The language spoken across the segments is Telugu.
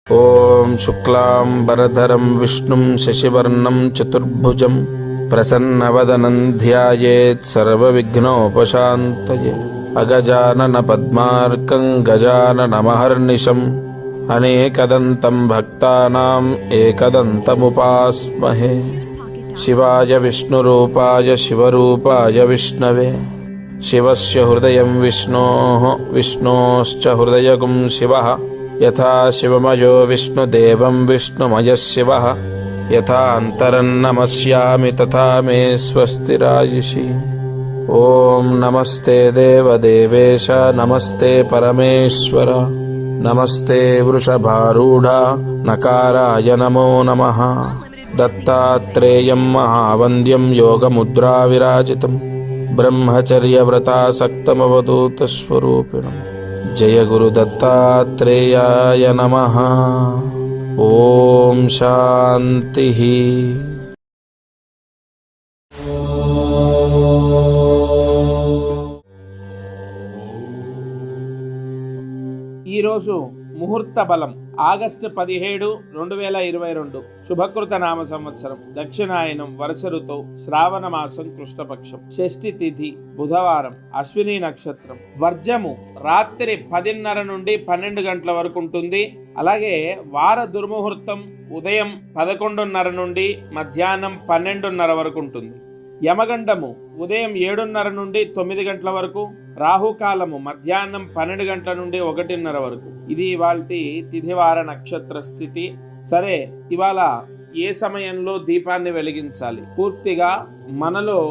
ఓం శుక్లాంబరధరం విష్ణుం శశివర్ణం చతుర్భుజం ప్రసన్నవదనం ధ్యాయేత్ సర్వవిఘ్నోపశాంతయే. అగజానన పద్మార్కం గజాననమహర్నిశం అనేకదంతం భక్తానాం ఏకదంతముపాస్మహే. శివాయ విష్ణురూపాయ శివరూపాయ విష్ణవే. శివస్య హృదయం విష్ణోః విష్ణోశ్చ హృదయగుం శివః. యథా శివమయో విష్ణుదేవం విష్ణుమయః శివః. యథా అంతరన్నమస్యామి తథా మే స్వస్తిరాయిషి. ఓం నమస్తే దేవదేవేశ నమస్తే పరమేశ్వర నమస్తే వృషభారూఢ నకారాయ నమో నమః. దత్తాత్రేయం మహావంద్యం యోగముద్రా విరాజితం బ్రహ్మచర్యవ్రతాసక్తమవధూత స్వరూపిణం. జయ గురు దత్తాత్రేయాయ నమః. ఓం శాంతి. ఈరోజు ముహూర్త బలం ఆగస్టు 17, 2022 శుభకృత నామ సంవత్సరం, దక్షిణాయనం, వర్ష ఋతువు, శ్రావణ మాసం, కృష్ణపక్షం, షష్ఠి తిథి, బుధవారం, అశ్విని నక్షత్రం. వర్జము రాత్రి 10:30 నుండి 12 గంటల వరకు ఉంటుంది. అలాగే వార దుర్ముహూర్తం ఉదయం 11:30 నుండి మధ్యాహ్నం 12:30 వరకు ఉంటుంది. యమగండము ఉదయం 7:30 నుండి 9 గంటల వరకు. రాహుకాలము మధ్యాహ్నం 12 గంటల నుండి 1:30 వరకు. ఇది ఇవాల్టి తిథివార నక్షత్ర స్థితి. సరే, ఇవాళ ఏ సమయంలో దీపాన్ని వెలిగించాలి? పూర్తిగా మనలో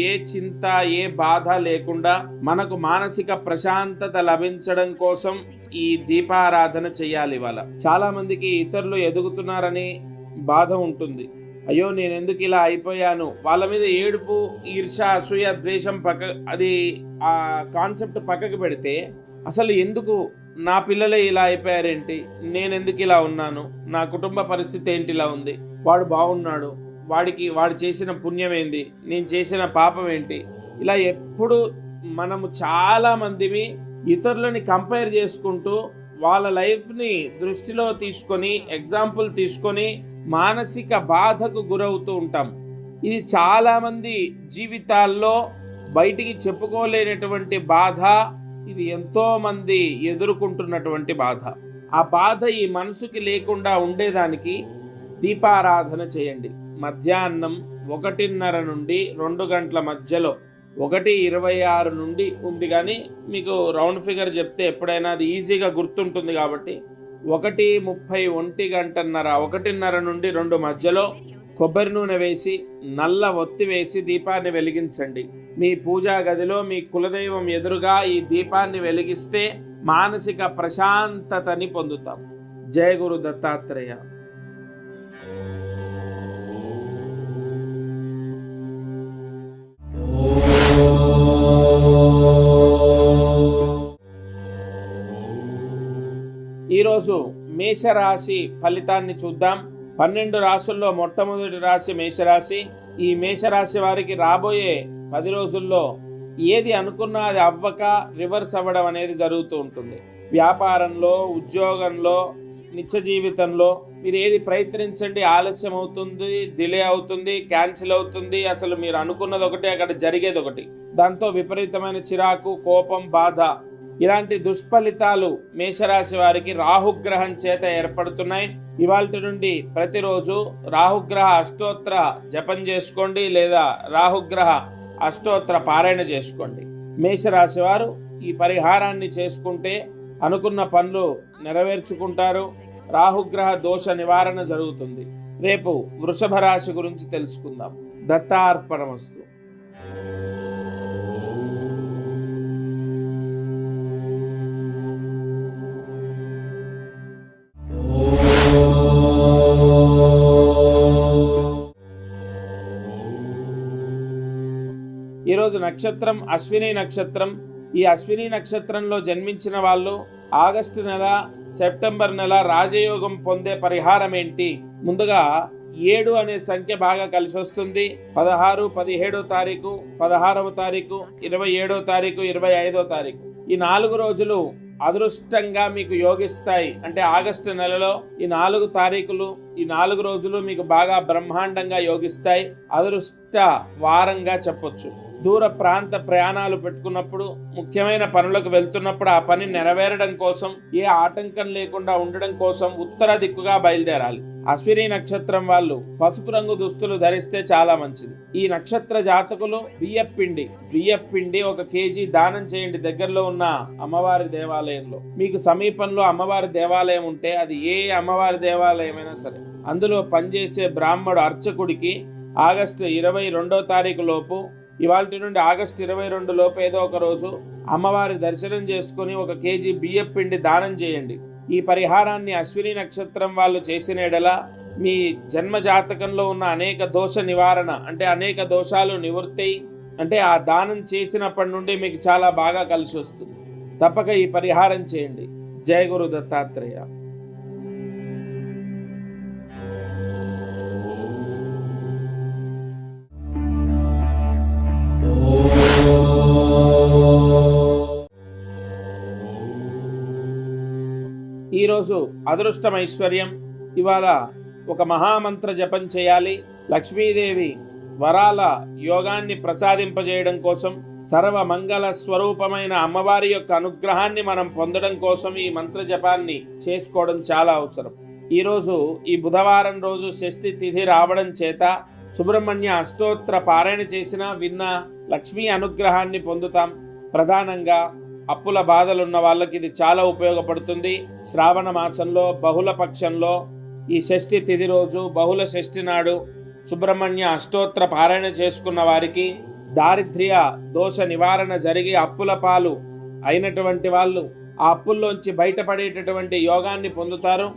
ఏ చింత, ఏ బాధ లేకుండా మనకు మానసిక ప్రశాంతత లభించడం కోసం ఈ దీపారాధన చేయాలి. ఇవాళ చాలా మందికి ఇతరులు ఎదుగుతున్నారని బాధ ఉంటుంది. అయ్యో, నేను ఎందుకు ఇలా అయిపోయాను, వాళ్ళ మీద ఏడుపు, ఈర్ష, అసూయ, ద్వేషం అది ఆ కాన్సెప్ట్ పక్కకు పెడితే, అసలు ఎందుకు నా పిల్లలే ఇలా అయిపోయారేంటి, నేను ఎందుకు ఇలా ఉన్నాను, నా కుటుంబ పరిస్థితి ఏంటి ఇలా ఉంది, వాడు బాగున్నాడు, వాడు చేసిన పుణ్యం ఏంది, నేను చేసిన పాపం ఏంటి, ఇలా ఎప్పుడు మనము చాలా మందిని ఇతరులని కంపేర్ చేసుకుంటూ వాళ్ళ లైఫ్ని దృష్టిలో తీసుకొని, ఎగ్జాంపుల్ తీసుకొని మానసిక బాధకు గురవుతూ ఉంటాం. ఇది చాలామంది జీవితాల్లో బయటికి చెప్పుకోలేనటువంటి బాధ. ఇది ఎంతోమంది ఎదుర్కొంటున్నటువంటి బాధ. ఆ బాధ ఈ మనసుకి లేకుండా ఉండేదానికి దీపారాధన చేయండి. మధ్యాహ్నం 1:30 నుండి 2 గంటల మధ్యలో, 1:26 నుండి ఉంది, కానీ మీకు రౌండ్ ఫిగర్ చెప్తే ఎప్పుడైనా అది ఈజీగా గుర్తుంటుంది కాబట్టి 1:30, 1:30 నుండి 2 మధ్యలో కొబ్బరి నూనె వేసి, నల్ల ఒత్తి వేసి దీపాన్ని వెలిగించండి. మీ పూజా గదిలో మీ కులదైవం ఎదురుగా ఈ దీపాన్ని వెలిగిస్తే మానసిక ప్రశాంతతని పొందుతాం. జయ గురు దత్తాత్రేయ. ఈరోజు మేషరాశి ఫలితాన్ని చూద్దాం. 12 రాశుల్లో మొట్టమొదటి రాశి మేషరాశి. ఈ మేషరాశి వారికి రాబోయే 10 రోజుల్లో ఏది అనుకున్నా అది అవ్వక రివర్స్ అవ్వడం అనేది జరుగుతూ ఉంటుంది. వ్యాపారంలో, ఉద్యోగంలో, నిత్య జీవితంలో మీరు ఏది ప్రయత్నించండి, ఆలస్యం అవుతుంది, డిలే అవుతుంది, క్యాన్సిల్ అవుతుంది. అసలు మీరు అనుకున్నది ఒకటి, అక్కడ జరిగేది ఒకటి. దాంతో విపరీతమైన చిరాకు, కోపం, బాధ, ఇలాంటి దుష్ఫలితాలు మేషరాశి వారికి రాహుగ్రహం చేత ఏర్పడుతున్నాయి. ఇవాల్టి నుండి ప్రతిరోజు రాహుగ్రహ అష్టోత్తర జపం చేసుకోండి, లేదా రాహుగ్రహ అష్టోత్తర పారాయణ చేసుకోండి. మేషరాశి వారు ఈ పరిహారాన్ని చేసుకుంటే అనుకున్న పనులు నెరవేర్చుకుంటారు. రాహుగ్రహ దోష నివారణ జరుగుతుంది. రేపు వృషభ రాశి గురించి తెలుసుకుందాం. దత్తార్పణమస్తు. ఈరోజు నక్షత్రం అశ్విని నక్షత్రం. ఈ అశ్విని నక్షత్రంలో జన్మించిన వాళ్ళు ఆగస్టు నెల, సెప్టెంబర్ నెల రాజయోగం పొందే పరిహారం ఏంటి? ముందుగా 7 అనే సంఖ్య బాగా కలిసి వస్తుంది. 16, 17వ తారీఖు, 16వ తారీఖు, 27వ తారీఖు, 25వ తారీఖు, ఈ 4 రోజులు అదృష్టంగా మీకు యోగిస్తాయి. అంటే ఆగస్టు నెలలో ఈ 4 తారీఖులు, ఈ 4 రోజులు మీకు బాగా బ్రహ్మాండంగా యోగిస్తాయి. అదృష్ట వారంగా చెప్పొచ్చు. దూర ప్రాంత ప్రయాణాలు పెట్టుకున్నప్పుడు, ముఖ్యమైన పనులకు వెళ్తున్నప్పుడు ఆ పని నెరవేరడం కోసం, ఏ ఆటంకం లేకుండా ఉండడం కోసం ఉత్తర దిక్కుగా బయలుదేరాలి. అశ్విని నక్షత్రం వాళ్ళు పసుపు రంగు దుస్తులు ధరిస్తే చాలా మంచిది. ఈ నక్షత్ర జాతకులు బియ్యపిండి 1 కేజీ దానం చేయండి దగ్గరలో ఉన్న అమ్మవారి దేవాలయంలో. మీకు సమీపంలో అమ్మవారి దేవాలయం ఉంటే, అది ఏ అమ్మవారి దేవాలయమైనా సరే, అందులో పనిచేసే బ్రాహ్మడు అర్చకుడికి ఆగస్టు 22వ తారీఖు లోపు, ఇవాళ నుండి ఆగస్టు 22 లోపు ఏదో ఒక రోజు అమ్మవారి దర్శనం చేసుకుని 1 కేజీ బియ్యపిండి దానం చేయండి. ఈ పరిహారాన్ని అశ్విని నక్షత్రం వాళ్ళు చేసిన ఎడల మీ జన్మ జాతకంలో ఉన్న అనేక దోష నివారణ, అంటే అనేక దోషాలు నివృత్తి, అంటే ఆ దానం చేసినప్పటి నుండి మీకు చాలా బాగా కలిసి వస్తుంది. తప్పక ఈ పరిహారం చేయండి. జయ గురు దత్తాత్రేయ. ఈరోజు అదృష్టం ఐశ్వర్యం. ఇవాళ ఒక మహామంత్ర జపం చేయాలి. లక్ష్మీదేవి వరాల యోగాన్ని ప్రసాదింపజేయడం కోసం, సర్వ మంగళ స్వరూపమైన అమ్మవారి యొక్క అనుగ్రహాన్ని మనం పొందడం కోసం ఈ మంత్ర జపాన్ని చేసుకోవడం చాలా అవసరం. ఈరోజు ఈ బుధవారం రోజు షష్ఠి తిథి రావడం చేత సుబ్రహ్మణ్య అష్టోత్తర పారాయణ చేసిన విన్న లక్ష్మీ అనుగ్రహాన్ని పొందుతాం. ప్రధానంగా అప్పుల బాధలున్న వాళ్ళకి ఇది చాలా ఉపయోగపడుతుంది. శ్రావణ మాసంలో బహుళ పక్షంలో ఈ షష్ఠి తిథి రోజు, బహుళ షష్ఠి నాడు సుబ్రహ్మణ్య అష్టోత్తర పారాయణ చేసుకున్న వారికి దారిద్ర్య దోష నివారణ జరిగి అప్పుల పాలు అయినటువంటి వాళ్ళు ఆ అప్పుల్లోంచి బయటపడేటటువంటి యోగాన్ని పొందుతారు.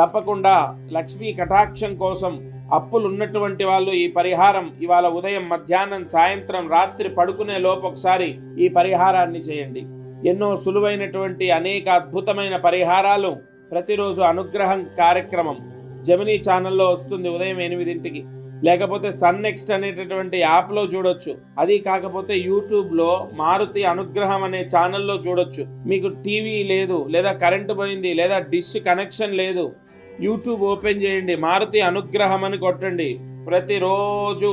తప్పకుండా లక్ష్మీ కటాక్షం కోసం అప్పులు ఉన్నటువంటి వాళ్ళు ఈ పరిహారం ఇవాళ ఉదయం, మధ్యాహ్నం, సాయంత్రం, రాత్రి పడుకునే లోపు ఒకసారి ఈ పరిహారాన్ని చేయండి. ఎన్నో సులువైనటువంటి అనేక అద్భుతమైన పరిహారాలు ప్రతిరోజు అనుగ్రహం కార్యక్రమం జెమినీ ఛానల్లో వస్తుంది ఉదయం 8ంటికి. లేకపోతే సన్ నెక్స్ట్ అనేటటువంటి యాప్లో చూడొచ్చు. అది కాకపోతే యూట్యూబ్లో మారుతి అనుగ్రహం అనే ఛానల్లో చూడొచ్చు. మీకు టీవీ లేదు, లేదా కరెంటు పోయింది, లేదా డిష్ కనెక్షన్ లేదు, యూట్యూబ్ ఓపెన్ చేయండి, మారుతి అనుగ్రహం అని కొట్టండి. ప్రతిరోజు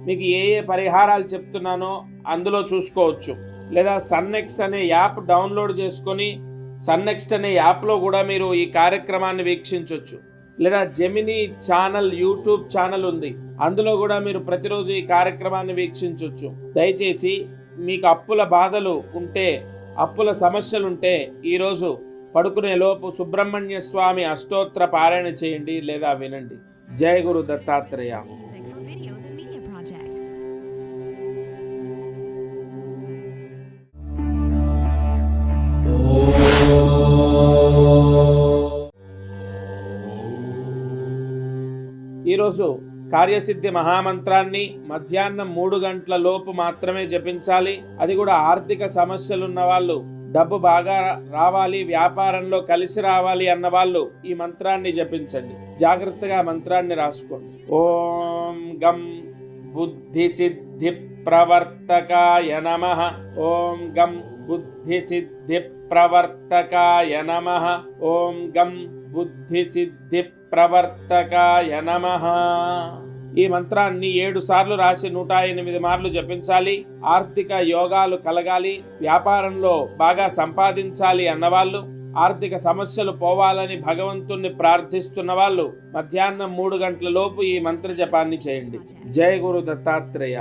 మీకు ఏ ఏ పరిహారాలు చెప్తున్నానో అందులో చూసుకోవచ్చు. లేదా సన్ నెక్స్ట్ అనే యాప్ డౌన్లోడ్ చేసుకొని సన్ నెక్స్ట్ అనే యాప్లో కూడా మీరు ఈ కార్యక్రమాన్ని వీక్షించవచ్చు. లేదా జెమినీ ఛానల్ యూట్యూబ్ ఛానల్ ఉంది, అందులో కూడా మీరు ప్రతిరోజు ఈ కార్యక్రమాన్ని వీక్షించవచ్చు. దయచేసి మీకు అప్పుల బాధలు ఉంటే, అప్పుల సమస్యలుంటే ఈరోజు పడుకునే లోపు సుబ్రహ్మణ్య స్వామి అష్టోత్తర పారాయణ చేయండి లేదా వినండి. జయ గురు దత్తాత్రేయ. ఈరోజు కార్యసిద్ధి మహామంత్రాన్ని మధ్యాహ్నం 3 గంటల లోపు మాత్రమే జపించాలి. అది కూడా ఆర్థిక సమస్యలున్న వాళ్ళు, డబ్బు బాగా రావాలి, వ్యాపారంలో కలిసి రావాలి అన్న వాళ్ళు ఈ మంత్రాన్ని జపించండి. జాగ్రత్తగా మంత్రాన్ని రాసుకోండి. ఓం గం బుద్ధి సిద్ధి ప్రవర్తకాయ నమః. ఓం గం బుద్ధి సిద్ధి ప్రవర్తకాయ నమః. ఓం గం బుద్ధి సిద్ధి ప్రవర్తకాయ నమః. ఈ మంత్రాన్ని 7 సార్లు రాసి 108 మార్లు జపించాలి. ఆర్థిక యోగాలు కలగాలి, వ్యాపారంలో బాగా సంపాదించాలి అన్నవాళ్ళు, ఆర్థిక సమస్యలు పోవాలని భగవంతుణ్ణి ప్రార్థిస్తున్న వాళ్ళు మధ్యాహ్నం 3 గంటల లోపు ఈ మంత్ర జపాన్ని చేయండి. జయ గురు దత్తాత్రేయ.